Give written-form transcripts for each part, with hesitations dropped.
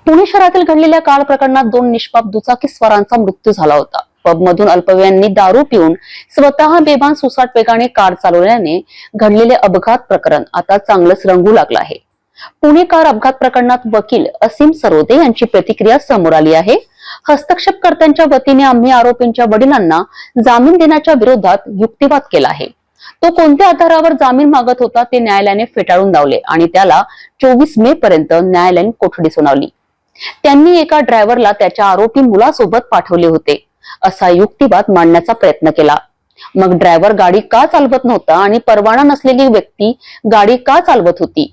पुणे शहरातील घडलेल्या कार प्रकरणात 2 निष्पाप दुचाकीस्वारांचा मृत्यू झाला होता. पबमधून अल्पवयीनांनी दारू पिऊन स्वतः बेभान सुसाट वेगाने कार चालवल्याने घडलेले अपघात प्रकरण आता चांगलंच रंगू लागलं आहे. पुणे कार अपघात प्रकरणात वकील असीम सरोदे यांची प्रतिक्रिया समोर आली आहे. हस्तक्षेपकर्त्यांच्या वतीने आम्ही आरोपींच्या वडिलांना जामीन देण्याच्या विरोधात युक्तिवाद केला आहे. तो कोणत्या आधारावर जामीन मागत होता ते न्यायालयाने फेटाळून लावले आणि त्याला 24 मे पर्यंत न्यायालयीन कोठडी सुनावली. त्यांनी एका ड्रायव्हरला त्याच्या आरोपी मुलासोबत पाठवले होते असा युक्तिवाद मांडण्याचा प्रयत्न केला. मग ड्रायव्हर गाडी का चालवत नव्हता आणि परवाना नसलेली व्यक्ती गाडी का चालवत होती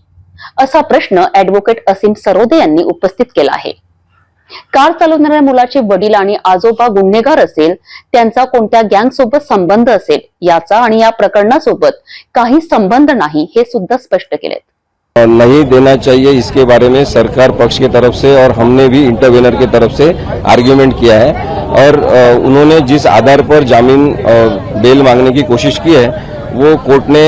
असा प्रश्न ऍडव्होकेट असीम सरोदे यांनी उपस्थित केला आहे. कार चालवणाऱ्या मुलाचे वडील आणि आजोबा गुन्हेगार असेल, त्यांचा कोणत्या गँग सोबत संबंध असेल याचा आणि या प्रकरणासोबत काही संबंध नाही हे सुद्धा स्पष्ट केले. नहीं देना चाहिए इसके बारे में सरकार पक्ष की तरफ से और हमने भी इंटरवेनर की तरफ से आर्ग्यूमेंट किया है और उन्होंने जिस आधार पर जामीन बेल मांगने की कोशिश की है वो कोर्ट ने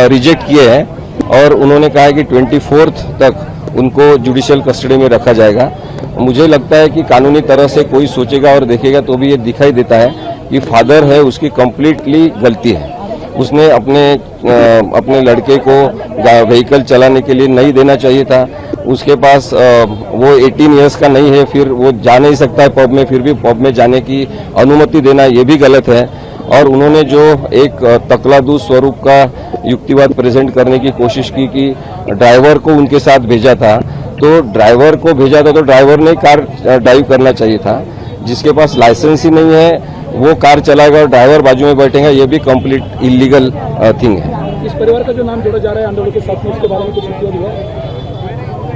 रिजेक्ट किए हैं और उन्होंने कहा है कि 24 तक उनको जुडिशियल कस्टडी में रखा जाएगा. मुझे लगता है कि कानूनी तरह से कोई सोचेगा और देखेगा तो भी ये दिखाई देता है कि फादर है उसकी कंप्लीटली गलती है. उसने अपने लड़के को व्हीकल चलाने के लिए नहीं देना चाहिए था. उसके पास वो 18 इयर्स का नहीं है, फिर वो जा नहीं सकता है पब में, फिर भी पब में जाने की अनुमति देना ये भी गलत है. और उन्होंने जो एक तकलादू स्वरूप का युक्तिवाद प्रेजेंट करने की कोशिश की कि ड्राइवर को उनके साथ भेजा था, तो ड्राइवर को भेजा था तो ड्राइवर ने कार ड्राइव करना चाहिए था. जिसके पास लाइसेंस ही नहीं है वो कार चलाएगा और ड्राइवर बाजू में बैठेगा, ये भी कंप्लीट इलीगल थिंग है. इस परिवार का जो नाम जोड़ा जा रहा है अंडरवर्ल्ड के साथ में, उसके बारे में कुछ हुआ?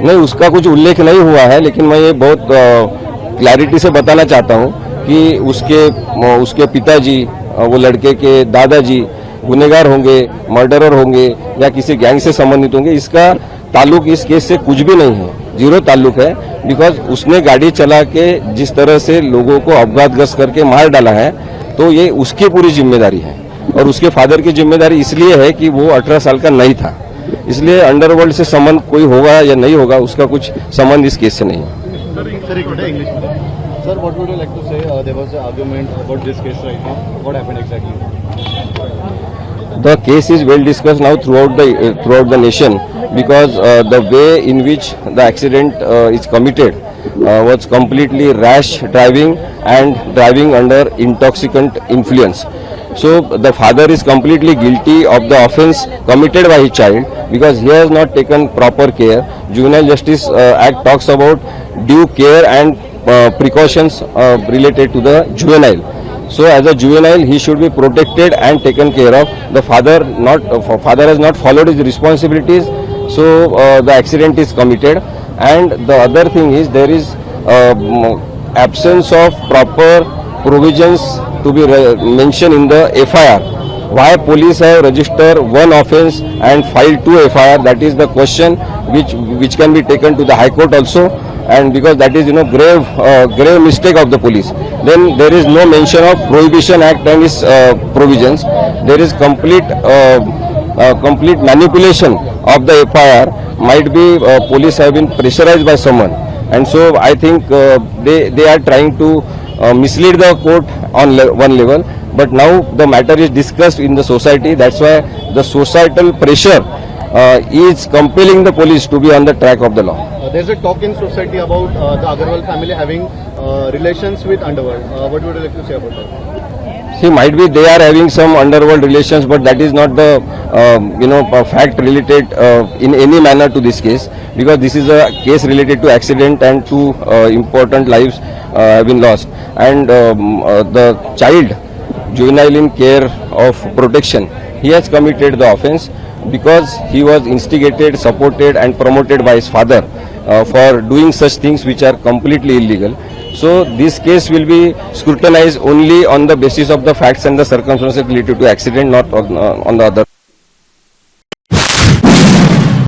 नहीं, उसका कुछ उल्लेख नहीं हुआ है, लेकिन मैं ये बहुत क्लैरिटी से बताना चाहता हूँ कि उसके पिताजी, वो लड़के के दादाजी गुनहगार होंगे, मर्डरर होंगे या किसी गैंग से संबंधित होंगे. इसका ताल्लुक इस केस से कुछ भी नहीं है, जीरो ताल्लुक है. बिकॉज उसने गाड़ी चला के जिस तरह से लोगों को अपघातग्रस्त करके मार डाला है, तो ये उसकी पूरी जिम्मेदारी है. और उसके फादर की जिम्मेदारी इसलिए है कि वो 18 साल का नहीं था. इसलिए अंडरवर्ल्ड से संबंध कोई होगा या नहीं होगा, उसका कुछ संबंध इस केस से नहीं है. Sir, what would you like to say? There was an argument about this case right now. What happened exactly? The case is well discussed now throughout the nation because the way in which the accident is committed was completely rash driving and driving under intoxicant influence. So the father is completely guilty of the offence committed by his child because he has not taken proper care. Juvenile Justice Act talks about due care and precautions related to the juvenile. So as a juvenile he should be protected and taken care of. The father has not followed his responsibilities, so the accident is committed. And the other thing is there is absence of proper provisions to be mentioned in the FIR. Why police have registered one offence and filed 2 FIR? That is the question which can be taken to the High Court also. And because that is grave mistake of the police. Then there is no mention of Prohibition Act and its provisions. There is complete manipulation of the FIR. Might be police have been pressurized by someone, and so I think they are trying to mislead the court on one level. But now the matter is discussed in the society. That's why the societal pressure is compelling the police to be on the track of the law. There's a talk in society about the Agarwal family having relations with underworld. What would you like to say about that? See, might be they are having some underworld relations, but that is not the fact related in any manner to this case, because this is a case related to accident and 2 important lives have been lost. And the child, juvenile in care of protection, he has committed the offence because he was instigated, supported and promoted by his father for doing such things which are completely illegal. So this case will be scrutinized only on the basis of the facts and the circumstances related to accident, not on the other.